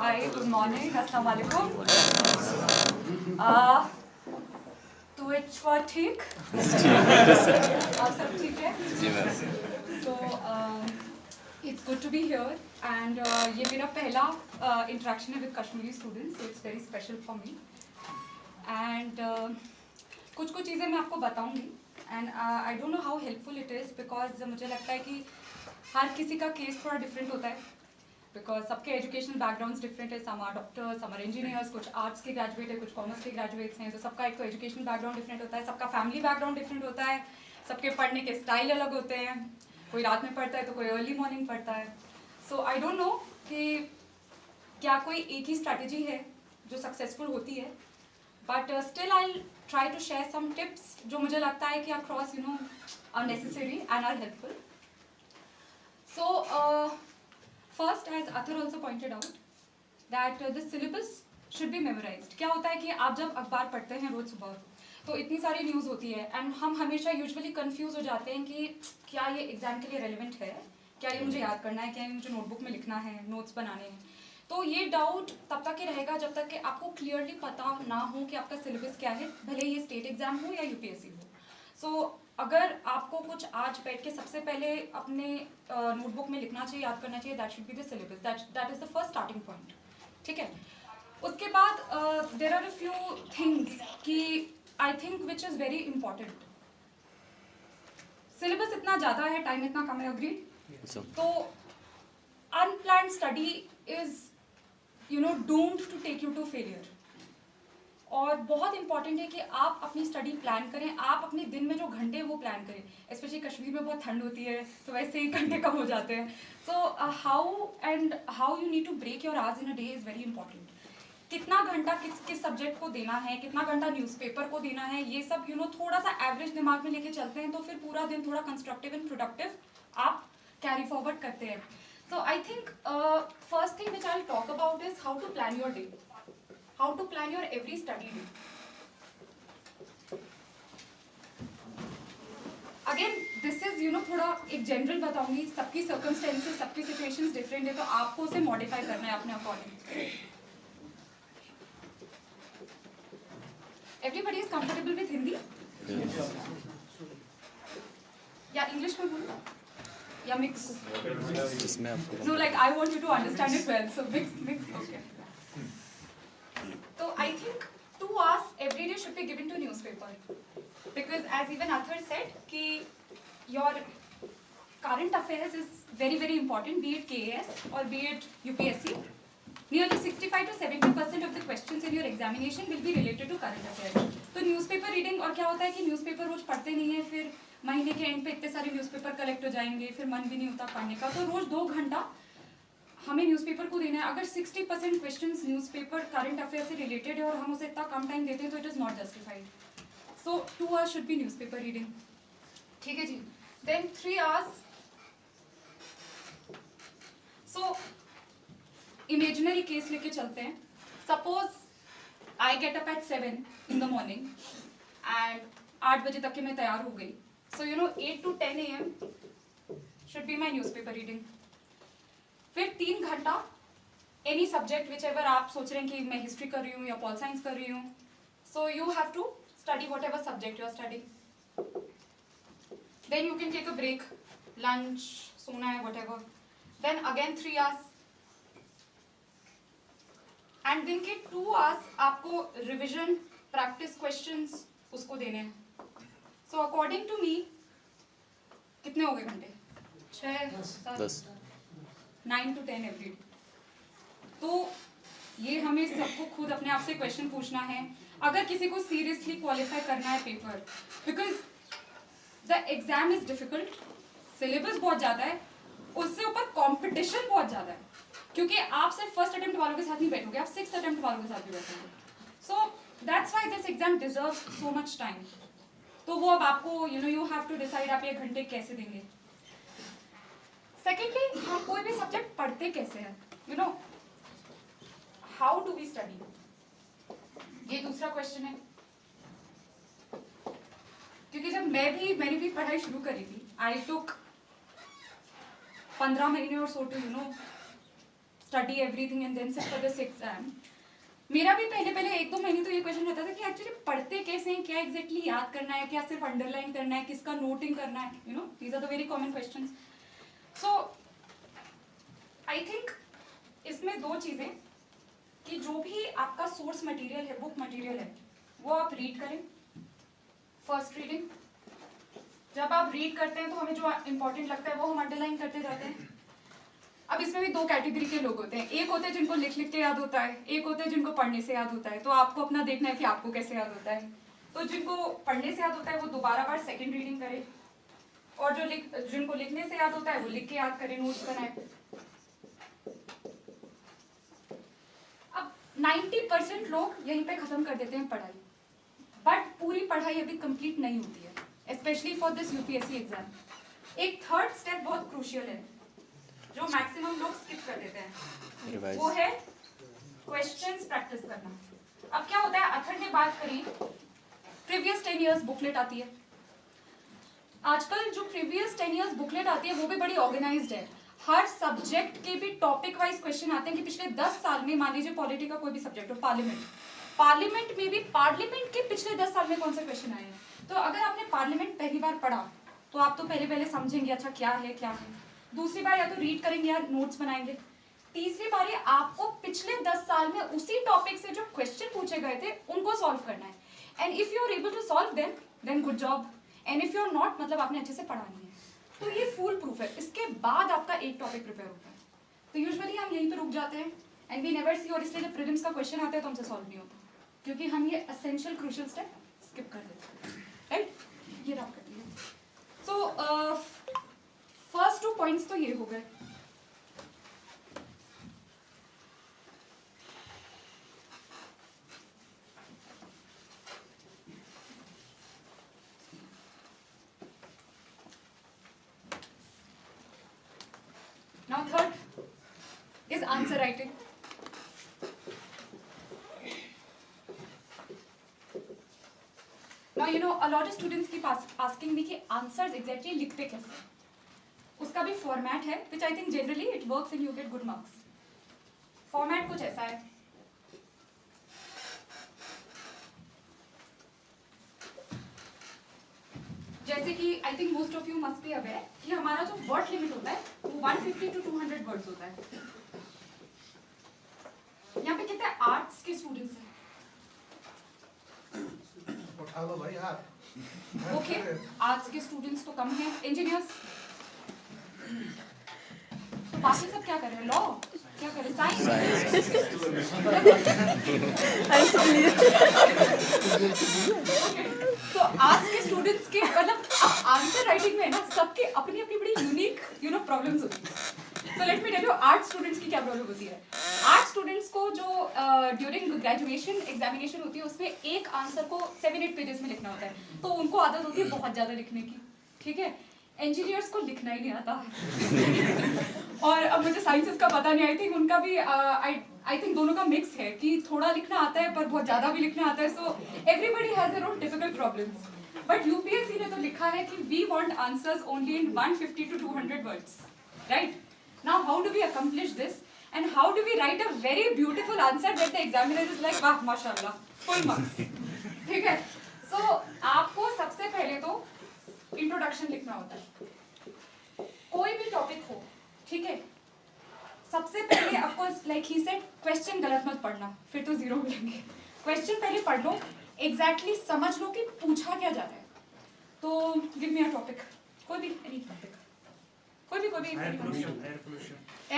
हाय, good morning, अस्सलाम वालेकुम। Twitch for ठीक? आप सब ठीक है? जी मैम। तो it's good to be here and ये मेरा पहला इंटरेक्शन है with Kashmiri students, so it's very special for me. And कुछ चीज़ें मैं आपको बताऊंगी and I don't know how helpful it is, because मुझे लगता है कि हर किसी का केस थोड़ा डिफरेंट होता है, बिकॉज सबके एजुकेशनल बैकग्राउंड्स डिफरेंट है। Some are doctors, some are engineers, कुछ आर्ट्स के ग्रेजुएट है, कुछ कॉमर्स के ग्रेजुएट्स हैं, तो सबका एक तो एजुकेशनल बैकग्राउंड डिफरेंट होता है, सबका फैमिली बैकग्राउंड डिफरेंट होता है, सबके पढ़ने के स्टाइल अलग होते हैं, कोई रात में पढ़ता है तो कोई अर्ली मॉर्निंग पढ़ता है। सो आई डोंट नो कि क्या कोई एक ही स्ट्रैटेजी है जो सक्सेसफुल होती है, but still I try to share some tips जो मुझे लगता है कि across are necessary and are helpful. So first, as Athar also pointed out, that the syllabus should be memorized. क्या होता है कि आप जब अखबार पढ़ते हैं रोज सुबह, तो इतनी सारी न्यूज़ होती है एंड हम हमेशा यूजुअली कंफ्यूज हो जाते हैं कि क्या ये एग्जाम के लिए रेलिवेंट है, क्या ये मुझे याद करना है, क्या ये मुझे नोटबुक में लिखना है, नोट्स बनाने हैं। तो ये डाउट तब तक ही रहेगा जब तक कि आपको क्लियरली पता ना हो कि आपका सिलेबस क्या है, भले ये स्टेट एग्जाम हो या यूपीएससी हो। सो अगर आपको कुछ आज बैठ के सबसे पहले अपने नोटबुक में लिखना चाहिए, याद करना चाहिए, that should be the syllabus, that is the first starting point. ठीक है, उसके बाद there are a few things कि I think which is very important. Syllabus इतना ज़्यादा है, टाइम इतना कम है, अग्रीड। तो unplanned study is doomed to take you to failure. और बहुत इंपॉर्टेंट है कि आप अपनी स्टडी प्लान करें, आप अपने दिन में जो घंटे वो प्लान करें। स्पेशली कश्मीर में बहुत ठंड होती है तो वैसे ही घंटे कम हो जाते हैं। So how you need to break your hours in a day is very important. कितना घंटा किस सब्जेक्ट को देना है, कितना घंटा न्यूज़पेपर को देना है, ये सब थोड़ा सा एवरेज दिमाग में लेके चलते हैं तो फिर पूरा दिन थोड़ा कंस्ट्रक्टिव एंड प्रोडक्टिव आप कैरी फॉरवर्ड करते हैं। So I think first thing which I will talk about is how to plan your day, how to plan your every study day. Again, this is थोड़ा एक general बताऊंगी, सबकी circumstances, सबकी situations different है, तो आपको उसे मॉडिफाई करना है अपने according. Everybody is comfortable with Hindi या इंग्लिश में बोलो या mix? No, like I want you to understand it well, so mix okay. So I think 2 hours every day should be given to newspaper, because as even Athar said कि your current affairs is very important, be it KAS or be it UPSC. Nearly 65 to 70% of the questions in your examination will be related to current affairs. तो newspaper reading, और क्या होता है कि newspaper रोज पढ़ते नहीं है, फिर महीने के एंड पे इतने सारे न्यूज़पेपर कलेक्ट हो जाएंगे, फिर मन भी नहीं होता पढ़ने का, तो रोज 2 घंटा हमें न्यूज़पेपर को देना है। अगर 60% क्वेश्चंस न्यूज़पेपर करंट अफेयर से रिलेटेड है और हम उसे इतना कम टाइम देते हैं तो it is not justified. So 2 hours should be newspaper reading. ठीक है जी। देन 3 hours, सो इमेजिनरी केस लेके चलते हैं। Suppose I get up at 7 in the morning and 8 बजे तक के मैं तैयार हो गई। सो 8 to 10 AM should be my newspaper reading. फिर 3 घंटा एनी सब्जेक्ट विच एवर आप सोच रहे हैं कि मैं हिस्ट्री कर रही हूँ या पॉल साइंस कर रही हूँ, so you have to study whatever subject you are studying. Then you can take a break, lunch, सोना है, whatever. Then again 3 hours and दिन के 2 hours आपको रिविजन, प्रैक्टिस क्वेश्चंस उसको देने हैं। सो अकॉर्डिंग टू मी कितने हो गए घंटे? 6, 7, 9 to 10 एवरी डे। तो ये हमें सबको खुद अपने आप से क्वेश्चन पूछना है, अगर किसी को सीरियसली क्वालिफाई करना है paper, because the exam is difficult, syllabus बहुत ज़्यादा है, उससे ऊपर कंपटीशन बहुत ज़्यादा है, क्योंकि आप सिर्फ फर्स्ट अटेम्प्ट वालों के साथ नहीं बैठोगे, आप 6th अटेम्प्ट वालों के साथ भी बैठोगे। So that's why this exam deserve so much time. तो वो अब आपको यू हैव टू डिसाइड आप ये घंटे कैसे देंगे। सेकेंडली, हम कोई भी सब्जेक्ट पढ़ते कैसे हैं, हाउ डू वी स्टडी, ये दूसरा क्वेश्चन है। क्योंकि जब मैंने भी पढ़ाई शुरू करी थी, आई टुक 15 महीने और सो to study everything and then sit for this exam. मेरा भी पहले 1-2 महीने तो ये क्वेश्चन रहता था कि एक्चुअली पढ़ते कैसे हैं, क्या एग्जैक्टली याद करना है, क्या सिर्फ अंडरलाइन करना है, किसका नोटिंग करना है, you know these are the very common questions. So I think इसमें 2 चीज़ें कि जो भी आपका सोर्स मटेरियल है, बुक मटेरियल है, वो आप रीड करें. फर्स्ट रीडिंग, जब आप रीड करते हैं तो हमें जो इंपॉर्टेंट लगता है वो हम अंडरलाइन करते जाते हैं. अब इसमें भी 2 कैटेगरी के लोग होते हैं. एक होते हैं जिनको लिख के याद होता है, एक होते हैं जिनको पढ़ने से याद होता है. तो आपको अपना देखना है कि आपको कैसे याद होता है. तो जिनको पढ़ने से याद होता है वो दोबारा बार सेकंड रीडिंग करे, और जिनको लिखने से याद होता है वो लिख के याद करें, नोट्स बनाए. अब 90% लोग यहीं पे खत्म कर देते हैं पढ़ाई, बट पूरी पढ़ाई अभी कंप्लीट नहीं होती है, specially for this UPSC exam. एक थर्ड स्टेप बहुत क्रूशियल है जो मैक्सिमम लोग स्किप कर देते हैं, वो है क्वेश्चंस प्रैक्टिस करना. अब क्या होता है, अथर ने बात करी प्रीवियस 10 इयर्स बुकलेट आती है. आजकल जो प्रीवियस 10 इयर्स बुकलेट आती है वो भी बड़ी ऑर्गेनाइज्ड है. हर सब्जेक्ट के भी टॉपिक वाइज क्वेश्चन आते हैं कि पिछले 10 साल में, मान लीजिए पॉलिटी का कोई भी सब्जेक्ट हो, पार्लियामेंट में भी पार्लियामेंट के पिछले 10 साल में कौन से क्वेश्चन आए हैं. तो अगर आपने पार्लियामेंट पहली बार पढ़ा तो आप तो पहले समझेंगे अच्छा क्या है क्या है. दूसरी बार या तो रीड करेंगे या नोट्स बनाएंगे. तीसरी बार ये आपको पिछले 10 साल में उसी टॉपिक से जो क्वेश्चन पूछे गए थे उनको सॉल्व करना है. And if you are able to solve then good job, and if you are not, मतलब आपने अच्छे से पढ़ा नहीं है. तो ये फुल प्रूफ है. इसके बाद आपका एक टॉपिक प्रिपेयर होता है. तो यूजुअली हम यहीं पे रुक जाते हैं एंड वी नेवर सी, और इसलिए जब प्रीलिम्स का क्वेश्चन आता है तो हमसे सॉल्व नहीं होता क्योंकि हम ये एसेंशियल क्रूशियल स्टेप स्किप कर देते हैं. राइट, ये रहा कर दिया. सो फर्स्ट 2 पॉइंट्स तो ये हो गए. Now third is answer writing. Now you know a lot of students keep asking me कि answers exactly लिखते कैसे. उसका भी फॉर्मेट है which I think generally it works and you get good marks. Format कुछ ऐसा है. जैसे कि I think most of you must be aware कि हमारा जो वर्ड लिमिट होता है वो 150 to 200 वर्ड्स होता है. यहाँ पे कितने आर्ट्स के स्टूडेंट्स हैं? उठा लो भाई हाथ. ओके, आर्ट्स के स्टूडेंट्स तो कम हैं. इंजीनियर्स, तो बाकी सब क्या कर रहे हैं? लॉ, क्या कर रहे हैं? साइंस. तो आज के स्टूडेंट्स के मतलब आंसर राइटिंग में ना सबके अपनी अपनी बड़ी यूनिक प्रॉब्लम्स होती है. तो let me tell you art students की क्या प्रॉब्लम होती है. आर्ट स्टूडेंट्स को जो ड्यूरिंग ग्रेजुएशन एग्जामिनेशन होती है उसमें एक आंसर को 7-8 पेजेस में लिखना होता है. तो उनको आदत होती है बहुत ज़्यादा लिखने की. ठीक है, इंजीनियर्स को लिखना ही नहीं आता. और अब मुझे साइंसेस का पता नहीं, आई थिंक उनका भी आई थिंक दोनों का मिक्स है कि थोड़ा लिखना आता है पर बहुत ज़्यादा भी लिखना आता है. So everybody has their own difficult problems. But UPSC ने तो लिखा है कि we want answers only in 150 to 200 words. Right, now how do we accomplish this and how do we write a very beautiful answer that the examiner is like वाह माशाल्लाह full marks. ठीक है, सो आपको सबसे पहले तो इंट्रोडक्शन लिखना होता है. कोई भी टॉपिक हो, ठीक है, सबसे पहले of course like he said question गलत मत पढ़ना, फिर तो 0 मिलेंगे. क्वेश्चन पहले पढ़ लो, एग्जैक्टली समझ लो कि पूछा क्या जा रहा है. तो गिव मी अ टॉपिक, कोई भी एनी टॉपिक, कोई भी air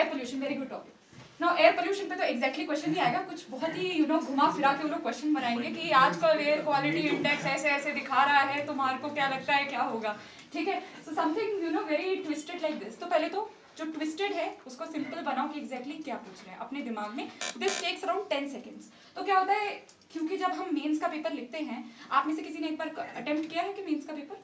pollution, very good topic. Now air pollution पे तो एग्जैक्टली क्वेश्चन नहीं आएगा, कुछ बहुत ही घुमा फिरा के वो लोग क्वेश्चन बनाएंगे कि आजकल एयर क्वालिटी इंडेक्स ऐसे ऐसे दिखा रहा है, तुम्हारे को क्या लगता है क्या होगा. ठीक है, so something very twisted like this. तो पहले तो जो ट्विस्टेड है उसको सिंपल बनाओ कि एग्जैक्टली क्या पूछ रहे हैं अपने दिमाग में. This takes around 10 seconds. तो क्या होता है, क्योंकि जब हम मेंस का पेपर लिखते हैं, आप में से किसी ने एक बार अटेम्प्ट किया है कि मेंस का पेपर?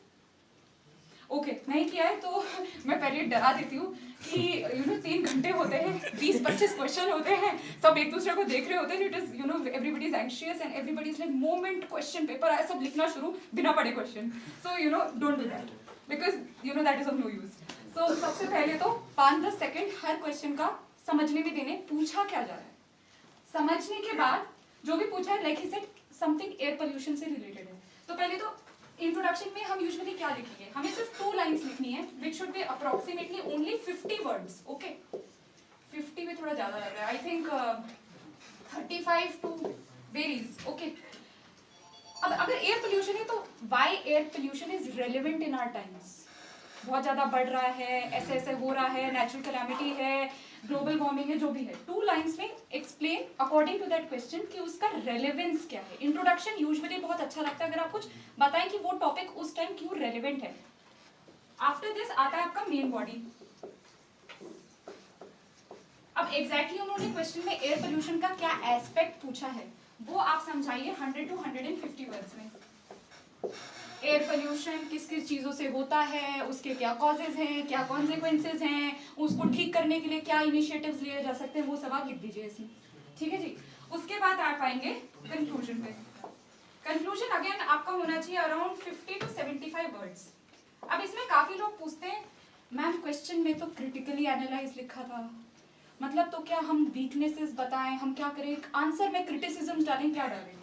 ओके, नहीं किया है तो मैं पहले डरा देती हूँ कि 3 घंटे होते हैं, 20-25 क्वेश्चन होते हैं, सब एक दूसरे को देख रहे होते हैं. It is everybody is anxious and everybody is like moment question paper आए, सब लिखना शुरू बिना पढ़े question. So don't do that because that is of no use. सो सबसे पहले तो 5-10 सेकेंड हर क्वेश्चन का समझने में देने, पूछा क्या जा रहा है, समझने के बाद जो भी पूछा है like he said something air pollution से रिलेटेड है। तो पहले तो इंट्रोडक्शन में हम यूजुअली क्या लिखेंगे, हमें सिर्फ 2 लाइन्स लिखनी है which should be approximately only 50 words. Okay 50 में थोड़ा ज्यादा लग रहा है, I think 35 to varies. Okay अब अगर एयर पोल्यूशन है तो why air pollution is relevant in our times, बहुत ज्यादा बढ़ रहा है, ऐसे ऐसे हो रहा है, नेचुरल कैलामिटी है, ग्लोबल वार्मिंग है, जो भी है, 2 लाइन्स में explain according to that question कि उसका रेलेवेंस क्या है। इंट्रोडक्शन यूजुअली बहुत अच्छा लगता है अगर आप कुछ बताएं कि वो टॉपिक उस टाइम क्यों रेलेवेंट है। आफ्टर दिस आता है आपका मेन बॉडी। अब एग्जैक्टली उन्होंने क्वेश्चन में एयर पोल्यूशन का क्या एस्पेक्ट पूछा है वो आप समझाइए 100 टू 150 वर्ड्स में। एयर पोल्यूशन किस किस चीज़ों से होता है, उसके क्या कॉजेज हैं, क्या कॉन्सिक्वेंसेज हैं, उसको ठीक करने के लिए क्या इनिशिएटिव्स लिए जा सकते हैं, वो सब आप लिख दीजिए इसमें। ठीक है जी। उसके बाद आप आएंगे कंक्लूजन पे। कंक्लूजन अगेन आपका होना चाहिए अराउंड 50 टू 75 वर्ड्स। अब इसमें काफ़ी लोग पूछते हैं मैम क्वेश्चन में तो क्रिटिकली एनालाइज लिखा था, मतलब तो क्या हम वीकनेसेस बताएं, हम क्या करें, आंसर में क्रिटिसिज्म डालें, क्या डालें।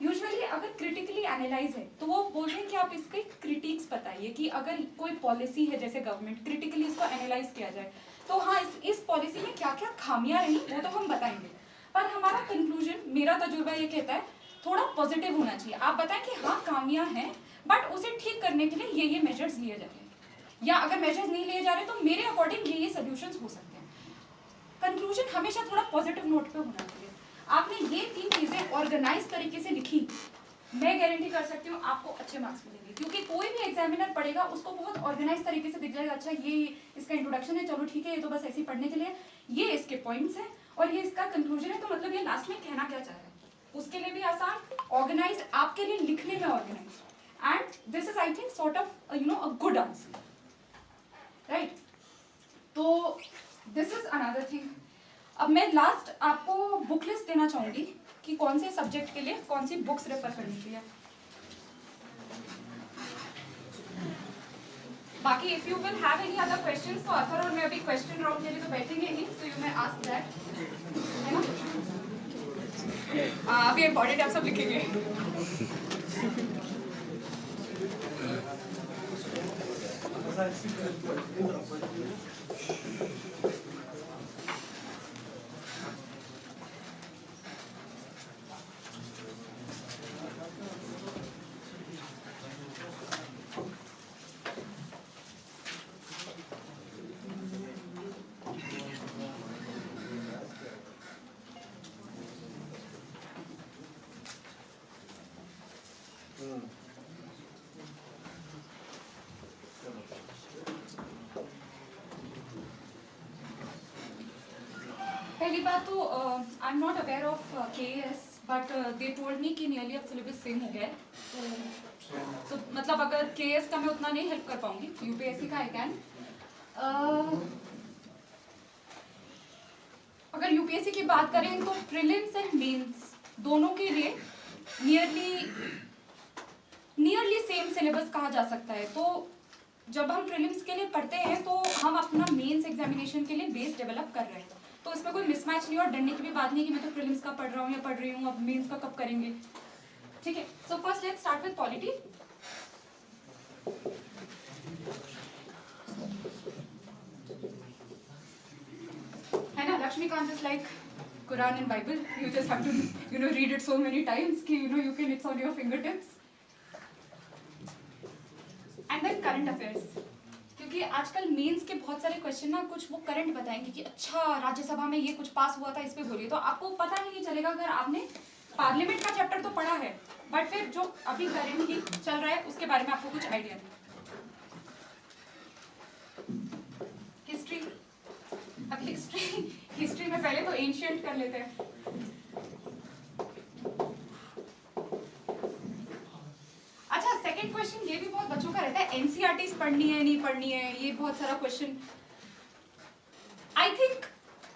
यूजुअली अगर क्रिटिकली एनालाइज है तो वो बोल रहे हैं कि आप इसके क्रिटिक्स बताइए कि अगर कोई पॉलिसी है जैसे गवर्नमेंट क्रिटिकली इसको एनालाइज किया जाए तो हाँ इस पॉलिसी में क्या क्या खामियां रही वो तो हम बताएंगे, पर हमारा कंक्लूजन, मेरा तजुर्बा ये कहता है थोड़ा पॉजिटिव होना चाहिए। आप बताएं कि हाँ खामियां हैं बट उसे ठीक करने के लिए ये मेजर्स लिए जा रहे हैं, या अगर मेजर्स नहीं लिए जा रहे तो मेरे अकॉर्डिंग ये सॉल्यूशंस हो सकते हैं। कंक्लूजन हमेशा थोड़ा पॉजिटिव नोट पे होना चाहिए। आपने ये 3 चीजें ऑर्गेनाइज तरीके से लिखी, मैं गारंटी कर सकती हूँ आपको अच्छे मार्क्स मिलेंगे, क्योंकि कोई भी एग्जामिनर पढ़ेगा उसको बहुत ऑर्गेनाइज तरीके से दिख जाएगा। अच्छा ये इसका इंट्रोडक्शन है, चलो ठीक है, ये तो बस ऐसे ही पढ़ने के लिए, ये इसके पॉइंट्स हैं और ये इसका कंक्लूजन है, तो मतलब ये लास्ट में कहना क्या चाह रहा है उसके लिए भी आसान, ऑर्गेनाइज, आपके लिए लिखने में organise, and this is I think sort of a good answer, right. तो दिस इज अनदर थिंग। अब मैं लास्ट आपको बुक लिस्ट देना चाहूंगी कि कौन से सब्जेक्ट के लिए कौन सी बुक्स रेफर करनी चाहिए। बाकी if you will have any other questions तो अथर और मैं अभी क्वेश्चन राउंड के लिए तो बैठेंगे ही, तो यू मे आस्क दैट, है ना। अभी इम्पोर्टेंट आप सब लिखेंगे। पहली बात तो I am not aware of KS, but they told me कि नियरली अब सिलेबस सेम हो गया है, तो मतलब अगर KS का मैं उतना नहीं हेल्प कर पाऊंगी, UPSC का आई कैन। अगर UPSC की बात करें तो प्रीलिम्स एंड मेंस दोनों के लिए नियरली सेम सिलेबस कहा जा सकता है। तो जब हम प्रीलिम्स के लिए पढ़ते हैं तो हम अपना मेंस एग्जामिनेशन के लिए बेस डेवलप कर रहे हैं, तो इसमें कोई मिसमैच नहीं और डरने की भी बात नहीं कि मैं तो प्रीलिम्स का पढ़ रहा हूँ या पढ़ रही हूँ, अब मेंस का कब करेंगे। ठीक है, so first let's start with polity. है ना, Laxmikanth is like Quran and Bible, you just have to read it so many times कि you can, it's on your fingertips. And then current affairs, क्योंकि आजकल मेंस के बहुत सारे question ना कुछ वो करंट बताएंगे कि अच्छा राज्यसभा में ये कुछ पास हुआ था, इस पे बोलिए, तो आपको पता ही नहीं चलेगा अगर आपने पार्लियामेंट का चैप्टर तो पढ़ा है बट फिर जो अभी करंटली चल रहा है उसके बारे में आपको कुछ आइडिया नहीं। हिस्ट्री, अब हिस्ट्री में पहले तो एंशिएंट कर लेते हैं। अच्छा, सेकंड क्वेश्चन ये भी बहुत बच्चों का रहता है, एनसीईआरटीज पढ़नी है नहीं पढ़नी है, ये बहुत सारा क्वेश्चन। आई थिंक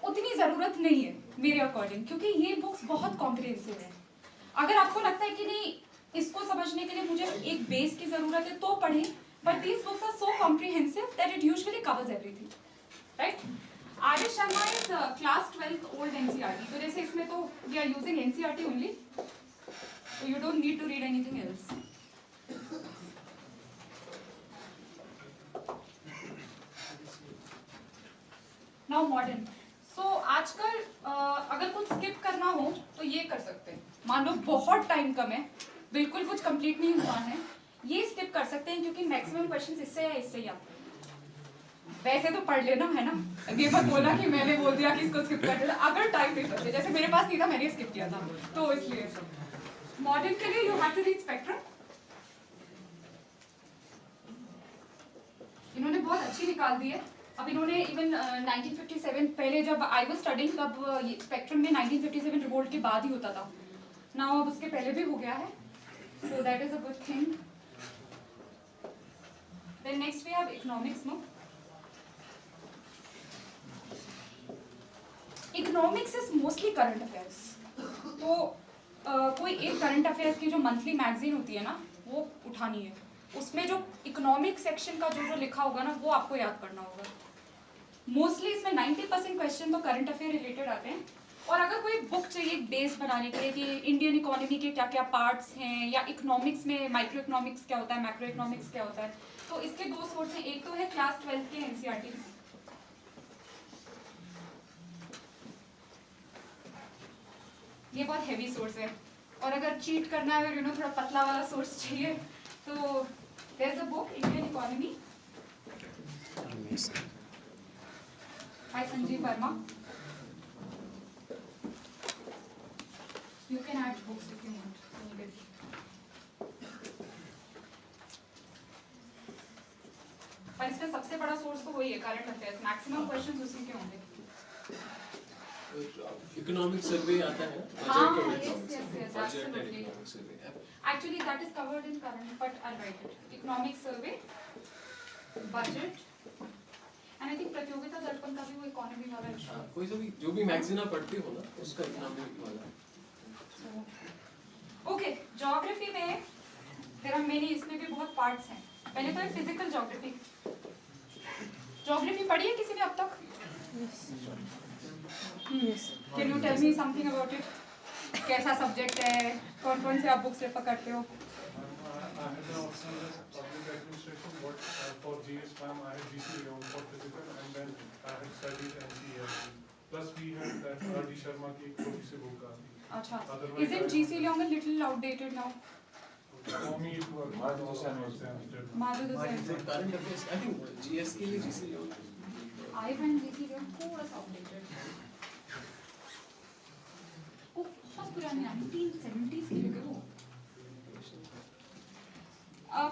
उतनी जरूरत नहीं है मेरे अकॉर्डिंग, क्योंकि ये बुक्स बहुत कॉम्प्रिहेंसिव है। अगर आपको लगता है कि नहीं इसको समझने के लिए मुझे एक बेस की जरूरत है तो पढ़ें, but these books are so comprehensive that it usually covers everything, right. Arya Sharma is class 12th old NCERT. तो जैसे इसमें तो we are using NCERT only, so you don't need to read anything else. Now modern. So आजकल अगर कुछ skip करना हो तो ये कर सकते हैं. मान लो बहुत टाइम कम है, बिल्कुल कुछ कंप्लीट नहीं हुआ है, ये स्किप कर सकते हैं क्योंकि मैक्सिमम क्वेश्चंस इससे या इससे ही आते हैं. वैसे तो पढ़ लेना है ना, ये मत बोलना कि मैंने बोल दिया कि इसको स्किप कर देना. अगर टाइम नहीं बचे, जैसे मेरे पास नहीं था, मैंने स्किप किया था, तो इसलिए मॉडर्न के लिए you have to read Spectrum. इन्होंने बहुत अच्छी निकाल दी है. अब इन्होंने इवन 1957 पहले जब आई वाज स्टडिंग तब स्पेक्ट्रम में 1957 रिवोल्ट के बाद ही होता था. नाउ अब उसके पहले भी हो गया है, so that is a good thing. Then next we have economics. No, economics is mostly current affairs. तो कोई एक करंट अफेयर्स की जो मंथली मैगजीन होती है ना, वो उठानी है. उसमें जो इकोनॉमिक सेक्शन का जो लिखा होगा ना, वो आपको याद करना होगा. मोस्टली इसमें 90% क्वेश्चन तो करंट अफेयर रिलेटेड आते हैं. और अगर कोई बुक चाहिए बेस बनाने के लिए कि इंडियन इकोनॉमी के क्या क्या पार्ट्स हैं, या इकोनॉमिक्स में माइक्रो इकोनॉमिक्स क्या होता है, मैक्रो इकोनॉमिक्स क्या होता है, तो इसके दो सोर्स हैं. एक तो है क्लास 12 के एनसीईआरटी, ये बहुत हैवी सोर्स है. और अगर चीट करना है, अगर थोड़ा पतला वाला सोर्स चाहिए, तो there is a book Indian economy by Sanjeev Verma. You can add books if you want. पर इसमें सबसे बड़ा सोर्स तो वही है, करंट अफेयर्स. मैक्सिमम क्वेश्चंस उसी के होंगे. इकोनॉमिक सर्वे आता है. Yes, absolutely. Actually, that is covered in current, but I'll write it. Economic survey, budget, and I think प्रतियोगिता दर्पण का भी वो इकोनॉमी वाला है. कोई सा भी जो भी मैगजीन आप पढ़ते हो ना, उसका इकोनॉमिक वाला. ओके, ज्योग्राफी में there are many, इसमें भी बहुत पार्ट्स हैं. पहले तो है फिजिकल ज्योग्राफी. ज्योग्राफी पढ़ी है किसी ने अब तक? Can you tell me something about it? कैसा सब्जेक्ट है, कौन कौन से आप बुक्स रेफर करते हो? For GS1, I had GC Leon for physical, and then I had studied NCERT. Plus, we had that R.D. Sharma की एक छोटी सी बुक आती. अच्छा. Isn't GC Leong a little outdated now? For me, it was Madhu current affairs I think GS के लिए GC low. I find GC Leong थोड़ा सा outdated. बहुत पुराने 1970s के लगे वो.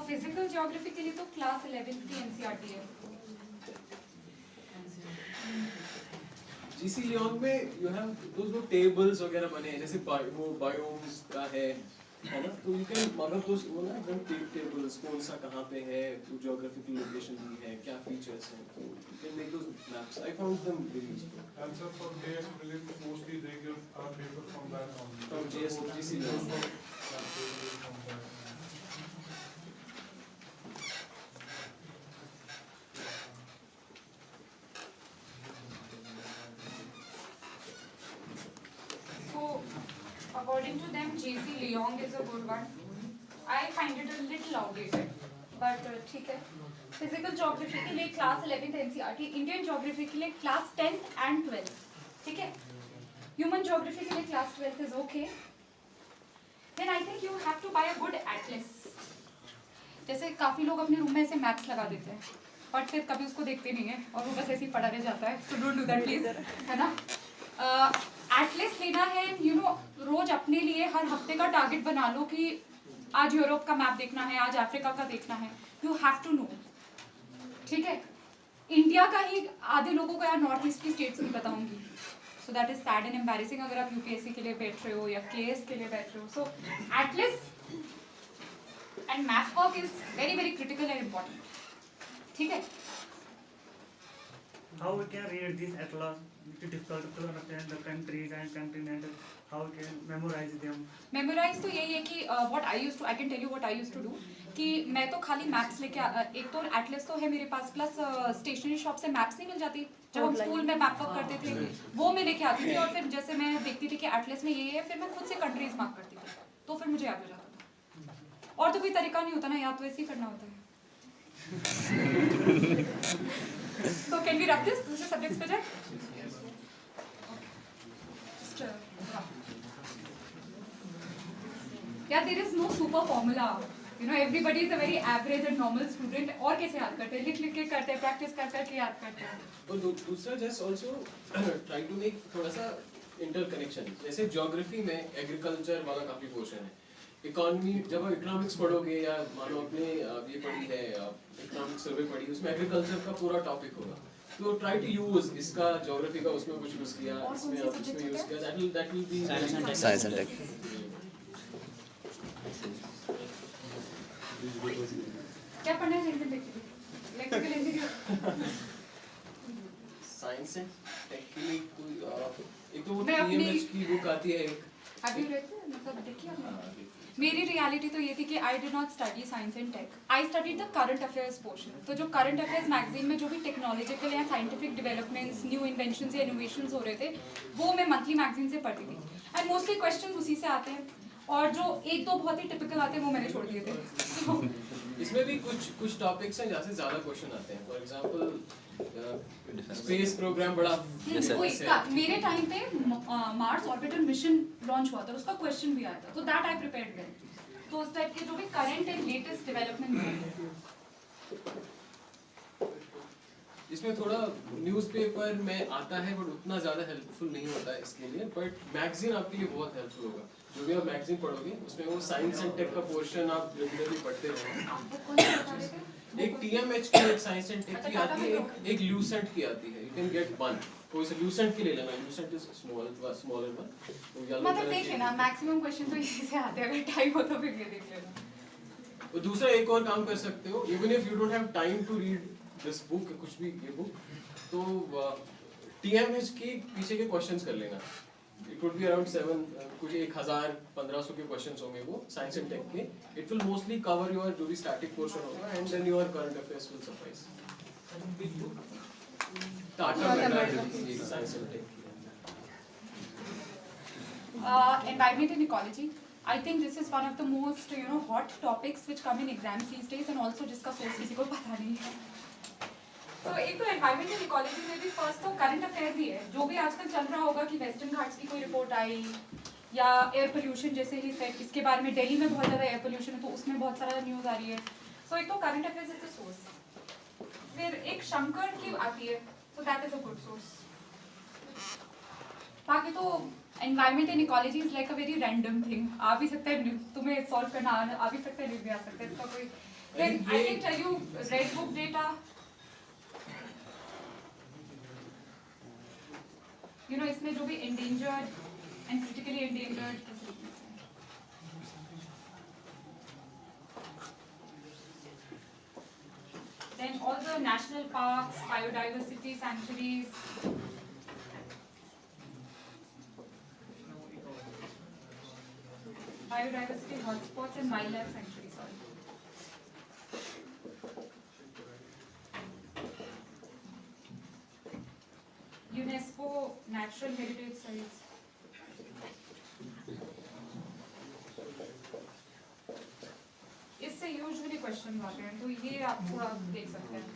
फिजिकल ज्योग्राफी के लिए तो क्लास 11th की एनसीईआरटी है. जीसी लियोन में यू हैव दोस टेबल्स वगैरह बने हैं, जैसे वो बायोम्स का है ना. तो यू कैन मतलब दोस वो ना एकदम टेबल्स कौन सा कहाँ पे है, ज्योग्राफिकल लोकेशन भी है, क्या फीचर्स हैं, तो you can make those maps. I found them very useful. And so for JS related, mostly they give paper from that only. From JS, GC Leon. So, according to them, GC Leong is a good one. I find it a little outdated, but ठीक है. Physical geography के लिए class 11th NCERT, Indian geography के लिए class 10th and 12th, ठीक है. Human geography के लिए class 12th is okay. Then I think you have to buy a good atlas. जैसे काफी लोग अपने रूम में ऐसे मैप्स लगा देते हैं, बट फिर कभी उसको देखते नहीं है और वो बस ऐसे ही पड़ा रह जाता है. So don't do that please, है ना. एटलस लेना है, रोज अपने लिए हर हफ्ते का टारगेट बना लो कि आज यूरोप का मैप देखना है, आज अफ्रीका का देखना है. यू हैव टू नो, ठीक है. इंडिया का ही आधे लोगों को यार नॉर्थ ईस्ट की स्टेट्स नहीं पता होंगी. सो that is sad and embarrassing अगर आप यूपीएससी के लिए बैठ रहे हो या केएस के लिए बैठ रहे हो. So atlas and map work is very very critical and important, ठीक है. How we can read this atlas? It is difficult to understand the countries and continent. How we can memorize them? Memorise तो यही है कि what I used to, I can tell you what I used to do, कि मैं तो खाली maps लेके एक तो एटलस तो है मेरे पास, प्लस स्टेशनरी शॉप से मैप्स नहीं मिल जाती, जब हम स्कूल में मैपअप करते थे वो मैं लेके आती थी, और फिर जैसे मैं देखती थी कि एटलस में ये है, फिर मैं खुद से कंट्रीज मार्क करती थी, तो फिर मुझे याद हो जाता था। और तो कोई तरीका नहीं होता ना, याद तो ऐसे ही करना होता है। So can we wrap this? दूसरे सब्जेक्ट्स पे जाए? Yeah, there is no super formula. You know, everybody is a very average and normal student. और कैसे याद करते हैं? लिख के करते हैं, प्रैक्टिस कर करके याद करते हैं। और दूसरा just also try to make थोड़ा सा इंटरकनेक्शन, जैसे ज्योग्राफी में एग्रीकल्चर वाला काफी पोर्शन है, इकोनॉमी जब आप इकोनॉमिक्स पढ़ोगे या मानो आपने ये पढ़ी है इकोनॉमिक सर्वे पढ़ी, उसमें एग्रीकल्चर का पूरा टॉपिक होगा, तो ट्राई टू यूज इसका ज्योग्राफी का उसमें कुछ यूज किया, इसमें यूज किया, that will be science and tech. क्या पढ़ना है electrical engineer? Science and tech के लिए कोई एक तो वो मैं अपनी- TMH की बुक आती है एक, Have you read it? मतलब देखी आपने? मेरी रियलिटी तो ये थी कि I did not study science and tech, I studied the current affairs portion. तो जो करंट अफेयर्स मैगजीन में जो भी टेक्नोलॉजिकल या साइंटिफिक डेवलपमेंट्स, न्यू इन्वेंशंस या इनोवेशंस हो रहे थे, वो मैं मंथली मैगजीन से पढ़ती थी, एंड मोस्टली क्वेश्चंस उसी से आते हैं, और जो एक दो बहुत ही टिपिकल आते हैं वो मैंने छोड़ दिए थे। इसमें भी कुछ टॉपिक्स हैं जहाँ से ज्यादा क्वेश्चन आते हैं, फॉर एग्जांपल स्पेस प्रोग्राम बड़ा मेरे टाइम पे मार्स ऑर्बिटर मिशन लॉन्च हुआ था, उसका क्वेश्चन भी आया था, तो दैट आई प्रिपेयर्ड वेल। तो उस टाइप के जो भी करंट एंड लेटेस्ट डेवलपमेंट्स हैं, इसमें थोड़ा न्यूज़पेपर में आता है बट उतना ज़्यादा हेल्पफुल नहीं होता है इसके लिए, बट मैगजीन आपके लिए बहुत हेल्पफुल होगा। जो भी आप मैगजीन पढ़ोगे उसमें वो साइंस एंड टेक का पोर्शन आप रेगुलरली पढ़ते रहोगे। आपको कौन सा बता रहे थे? एक TMH की, एक साइंस एंड टेक की आती है, एक ल्यूसेंट की आती है, यू कैन गेट वन, कोई सा ल्यूसेंट की ले लेना, ल्यूसेंट इज स्मॉलर वन। मतलब देख लेना, मैक्सिमम क्वेश्चन तो इसी से आते हैं, अगर टाइम हो तो फिर ये देख लेना। और दूसरा एक और काम कर सकते हो, even if you don't have time to read this book, कुछ भी ये बुक, तो TMH के पीछे के क्वेश्चंस कर लेना। इट वुड बी अराउंड 7 कुछ 1000-1500 के क्वेश्चंस होंगे वो साइंस एंड टेक के। It will mostly cover your जो भी स्टैटिक पोर्शन होगा, and then your current affairs will suffice. टाटा science and tech. Environment and ecology. I think this is one of the most hot topics which come in exams these days, and also जिसका source किसी को पता नहीं है। तो एक तो एनवायरमेंट एंड इकोलॉजी में भी फर्स्ट तो करंट अफेयर्स ही है, जो भी आजकल चल रहा होगा कि वेस्टर्न घाट्स की कोई रिपोर्ट आई, या एयर पोल्यूशन जैसे ही सेट, इसके बारे में दिल्ली में बहुत ज़्यादा एयर पोल्यूशन है तो उसमें बहुत सारा न्यूज़ आ रही है। तो एक तो current affairs is the source, फिर एक शंकर की आती है, तो that is a good source. बाकी तो environment and ecology is like a very random thing, आ भी सकता है, तुम्हें सॉल्व करना आ भी सकता है, नहीं भी आ सकता है, इसका कोई। Then I can tell you red book data, इसमें जो भी endangered and critically endangered facilities हैं। Then all the national parks, biodiversity sanctuaries, biodiversity hotspots and wildlife sanctuaries. Sorry. UNESCO natural heritage sites. इससे यूजुअली क्वेश्चन आते हैं, तो ये आप थोड़ा देख सकते हैं।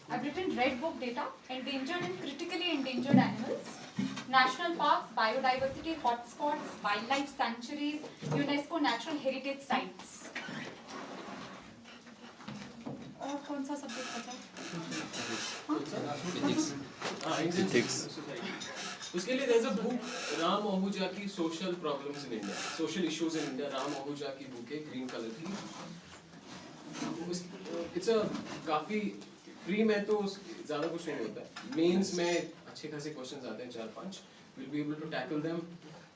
I've written red book data, endangered and critically endangered animals, national parks, biodiversity hotspots, wildlife sanctuaries, UNESCO natural heritage sites. और कौन सा सब्जेक्ट बचा? Ethics. उसके लिए there's a book, Ram Ahuja की social problems in India, social issues in India, Ram Ahuja की book है, green colour की। इट्स अ काफी प्री में तो ज्यादा कुछ नहीं होता है, मेंस में अच्छे खासे क्वेश्चंस आते हैं 4-5, will be able to tackle them.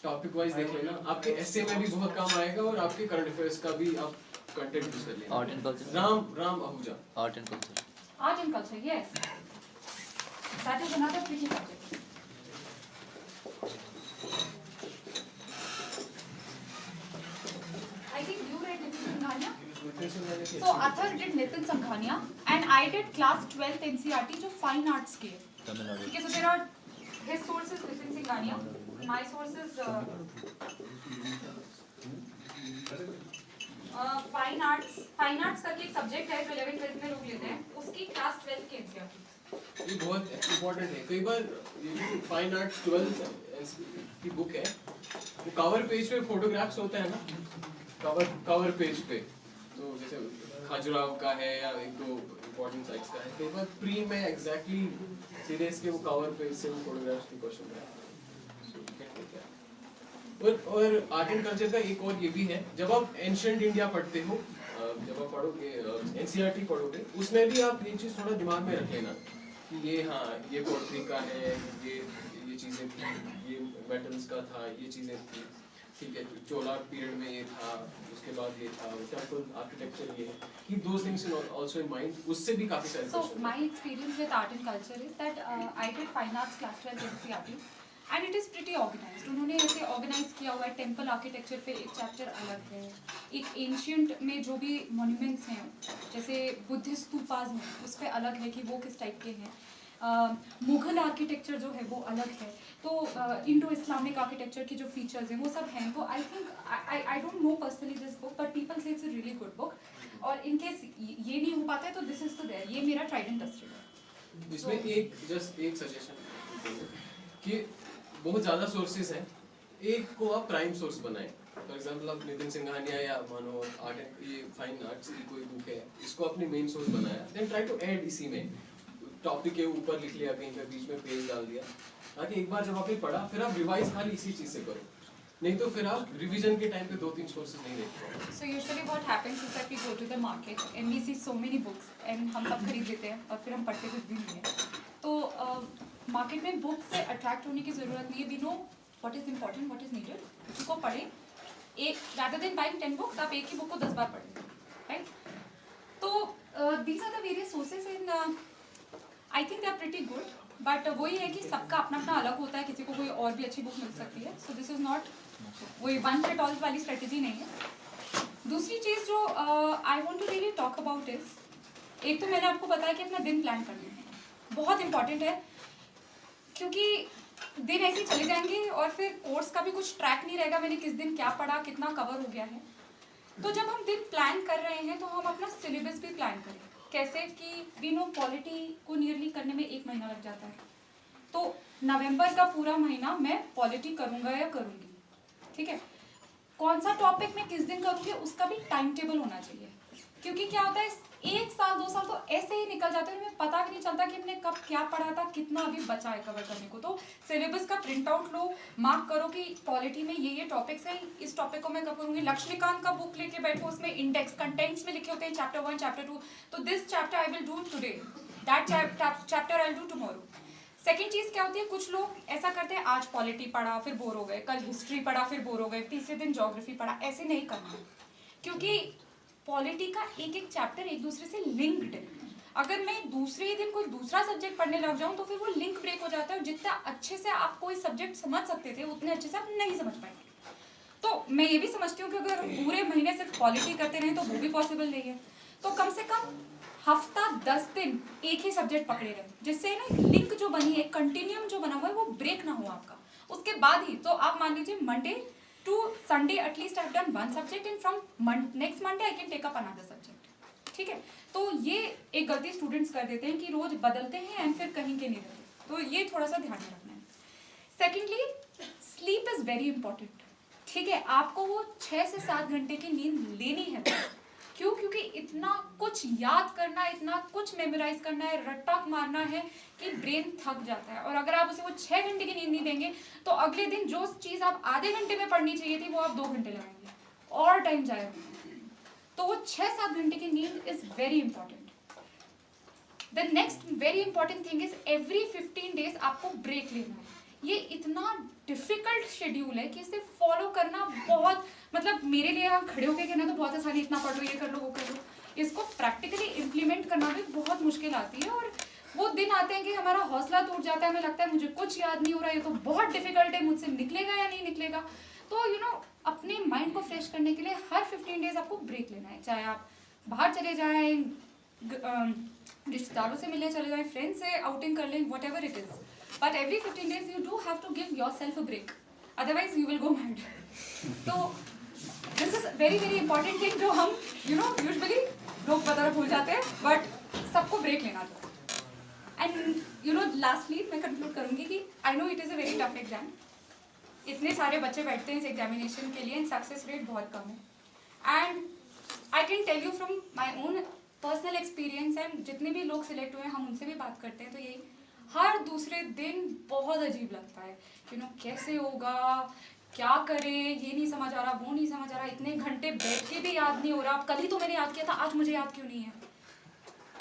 Topic wise देख लेना, आपके एसए में भी बहुत काम आएगा और आपके करंट अफेयर्स का भी आप कंटेंट यूज कर लेना। Art and culture. Ram Ahuja. Art and culture. Art and culture, yes. That is another tricky subject. I think you read Nitin Singhania. So Athar did Nitin Sanghania and I did class 12th NCERT जो fine arts के है. ठीक है, so there are his sources Nitin Sanghania, my sources fine arts करके एक subject है जो 11th 12th में लोग लेते हैं, उसकी क्लास 12th के NCERT. ये बहुत इम्पोर्टेंट है. कई बार ये जो फाइन आर्ट्स 12 की बुक है, वो कवर पेज पे फोटोग्राफ्स होते हैं ना, कवर पेज पे, तो जैसे खजुराहो का है या एक दो इम्पोर्टेंट साइट्स का है, कई बार प्री में एग्जैक्टली सीरीज के वो कवर पेज से वो फोटोग्राफ्स की क्वेश्चन है. और आर्ट एंड कल्चर का एक और ये भी है, जब आप एंशिएंट इंडिया पढ़ते हो, जब आप पढ़ोगे एनसीईआरटी पढ़ोगे, उसमें भी आप ये चीज़ थोड़ा दिमाग में रख लेना कि ये ये पोट्री का है, ये चीज़ें थी, ये मेटल्स का था, ये चीज़ें थी. ठीक है, चोला पीरियड में ये था, उसके बाद ये था, टेम्पल आर्किटेक्चर ये है. Keep those things also in mind. उससे भी काफी सारे So my experience with art and culture is that I did fine arts class 12 NCERT and it is pretty organized. उन्होंने ऐसे organize किया हुआ है. टेम्पल आर्किटेक्चर पे एक चैप्टर अलग है, एक एंशियंट में जो भी मॉन्यूमेंट्स हैं जैसे बुद्धिस्ट स्तूपास हैं उस पे अलग है कि वो किस टाइप के हैं. मुगल आर्किटेक्चर जो है वो अलग है. तो इंडो इस्लामिक आर्किटेक्चर की जो फीचर्स हैं वो सब हैं. तो I think I don't know personally this book but people से it's a really good book. और इन केस ये नहीं हो पाता है तो दिस इज तो देयर, ये मेरा ट्राइड एंड टेस्टेड है. इसमें एक सजेशन कि बहुत ज़्यादा सोर्सेज हैं, एक को आप प्राइम सोर्स बनाएं. फॉर एग्जांपल आप नितिन सिंघानिया या मानो ये फाइन आर्ट्स की कोई बुक है, इसको अपने मेन सोर्स बनाया, देन ट्राई टू ऐड इसी में टॉपिक के ऊपर लिख लिया, कहीं पे बीच में पेज डाल दिया, ताकि एक बार जब आपने पढ़ा फिर आप रिवाइज खाली इसी चीज़ से करो. नहीं तो फिर आप रिवीजन के टाइम पे 2-3 सोर्सेज नहीं देखते. So usually what happens is that we go to the market and we see so many books and हम सब खरीद लेते हैं और फिर हम पढ़ते कुछ भी नहीं है. तो मार्केट में बुक से अट्रैक्ट होने की ज़रूरत नहीं है. We know what is important, what is needed. उसको पढ़ें. एक rather than buying 10 books आप एक ही बुक को 10 बार पढ़ें, राइट. तो these are the various sources and I think they are pretty good. But वही है कि सबका अपना अपना अलग होता है, किसी को कोई और भी अच्छी बुक मिल सकती है. सो दिस इज नॉट वही वन फिट ऑल वाली स्ट्रेटजी नहीं है. दूसरी चीज़ जो I want to really talk about is, एक तो मैंने आपको बताया कि अपना दिन प्लान करना है, बहुत इंपॉर्टेंट है, क्योंकि दिन ऐसे ही चले जाएंगे और फिर कोर्स का भी कुछ ट्रैक नहीं रहेगा, मैंने किस दिन क्या पढ़ा, कितना कवर हो गया है. तो जब हम दिन प्लान कर रहे हैं तो हम अपना सिलेबस भी प्लान करें. कैसे कि वी नो पॉलिटी को नियरली करने में 1 महीना लग जाता है, तो नवंबर का पूरा महीना मैं पॉलिटी करूँगा या करूँगी. ठीक है, कौन सा टॉपिक मैं किस दिन करूँगी उसका भी टाइम टेबल होना चाहिए. क्योंकि क्या होता है 1 साल 2 साल तो ऐसे ही निकल जाते हैं, हमें पता भी नहीं चलता कि हमने कब क्या पढ़ा था, कितना अभी बचा है कवर करने को. तो सिलेबस का प्रिंट आउट लो, मार्क करो कि पॉलिटी में ये टॉपिक्स हैं, इस टॉपिक को मैं कब करूँगी. लक्ष्मीकांत का बुक लेके बैठो, उसमें इंडेक्स कंटेंट्स में लिखे होते हैं चैप्टर 1 चैप्टर 2. तो this chapter I will do today, that chapter I will do tomorrow. Second चीज़ क्या होती है, कुछ लोग ऐसा करते हैं आज पॉलिटी पढ़ा फिर बोर हो गए, कल हिस्ट्री पढ़ा फिर बोर हो गए, तीसरे दिन ज्योग्राफी पढ़ा. ऐसे नहीं करना, क्योंकि पॉलिटी का एक एक चैप्टर एक दूसरे से लिंक्ड है. अगर मैं दूसरे ही दिन कोई दूसरा सब्जेक्ट पढ़ने लग जाऊं तो फिर वो लिंक ब्रेक हो जाता है. जितना अच्छे से आप कोई सब्जेक्ट समझ सकते थे उतने अच्छे से आप नहीं समझ पाएंगे. तो मैं ये भी समझती हूँ कि अगर पूरे महीने सिर्फ पॉलिटी करते रहें तो वो भी पॉसिबल नहीं है. तो कम से कम हफ्ता 10 दिन एक ही सब्जेक्ट पकड़े रहे, जिससे ना एक लिंक जो बनी है, कंटिन्यूम जो बना हुआ है वो ब्रेक ना हो आपका. उसके बाद ही तो आप मान लीजिए Monday to Sunday at least I have done one subject and from next Monday I can take up another subject. ठीक है, तो ये एक गलती स्टूडेंट्स कर देते हैं कि रोज बदलते हैं एंड फिर कहीं के नहीं रहते. तो ये थोड़ा सा ध्यान में रखना है. Secondly, sleep is very important. ठीक है, आपको वो 6 से 7 घंटे की नींद लेनी है. क्यों? क्योंकि इतना कुछ याद करना है, इतना कुछ मेमोराइज करना है, रट्टा मारना है कि ब्रेन थक जाता है. और अगर आप उसे वो 6 घंटे की नींद नहीं देंगे तो अगले दिन जो चीज़ आप आधे घंटे में पढ़नी चाहिए थी वो आप 2 घंटे लगाएंगे और टाइम जाएगा. तो वो 6-7 घंटे की नींद is very important. The next very important thing is every 15 days आपको ब्रेक लेना है. ये इतना डिफिकल्ट शेड्यूल है कि इसे फॉलो करना बहुत, मतलब मेरे लिए यहाँ खड़े होकर कहना तो बहुत आसान है, इतना पढ़ लो, ये कर लो, वो कर लो. इसको प्रैक्टिकली इम्प्लीमेंट करना भी बहुत मुश्किल आती है. और वो दिन आते हैं कि हमारा हौसला टूट जाता है, हमें लगता है मुझे कुछ याद नहीं हो रहा है, ये तो बहुत डिफिकल्ट है, मुझसे निकलेगा या नहीं निकलेगा. तो अपने माइंड को फ्रेश करने के लिए हर 15 डेज आपको ब्रेक लेना है. चाहे आप बाहर चले जाएं, रिश्तेदारों से मिलने चले जाएं, फ्रेंड्स से आउटिंग कर लें, whatever it is, but every 15 days you do have to give yourself a break, otherwise you will go mad. तो this is very very important thing जो हम यूजुअली लोग बताना भूल जाते हैं, बट सबको ब्रेक लेना चाहिए. एंड लास्टली मैं कंक्लूड करूंगी कि I know it is a very tough exam. इतने सारे बच्चे बैठते हैं इस एग्जामिनेशन के लिए एंड सक्सेस रेट बहुत कम है. And I can tell you from my own personal experience, and जितने भी लोग सिलेक्ट हुए हैं हम उनसे भी बात करते हैं, तो यही हर दूसरे दिन बहुत अजीब लगता है. कैसे होगा, क्या करें, ये नहीं समझ आ रहा, वो नहीं समझ आ रहा, इतने घंटे बैठ के भी याद नहीं हो रहा, कल ही तो मैंने याद किया था, आज मुझे याद क्यों नहीं है.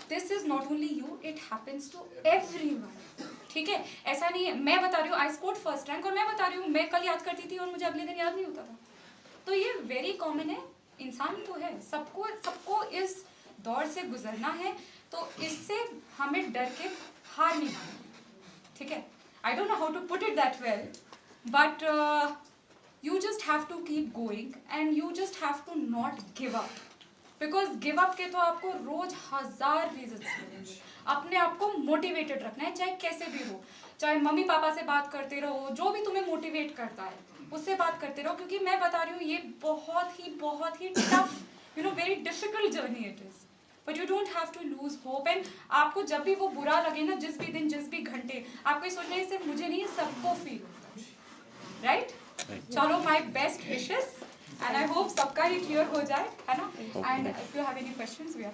This is not only you, it happens to everyone. ठीक है, ऐसा नहीं है मैं बता रही हूँ आई स्कोर्ड फर्स्ट रैंक और मैं बता रही हूँ मैं कल याद करती थी और मुझे अगले दिन याद नहीं होता था. तो ये वेरी कॉमन है, इंसान तो है, सबको इस दौर से गुजरना है. तो इससे हमें डर के हार नहीं माननी. ठीक है, I don't know how to put it that well, but you just have to keep going and you just have to not give up. Because give up के तो आपको रोज 1000 रीजंस मिलेंगे. अपने आप को मोटिवेटेड रखना है, चाहे कैसे भी हो, चाहे मम्मी पापा से बात करते रहो, जो भी तुम्हें मोटिवेट करता है उससे बात करते रहो. क्योंकि मैं बता रही हूँ ये बहुत ही tough very difficult journey it is, but you don't have to lose hope. And आपको जब भी वो बुरा लगे ना, जिस भी दिन जिस भी घंटे, आपको ये सोचना है सिर्फ मुझे नहीं, सबको फील होता है. राइट? चलो, my best wishes and I hope सबका ही क्लियर हो जाए, है ना. And if you have any questions we are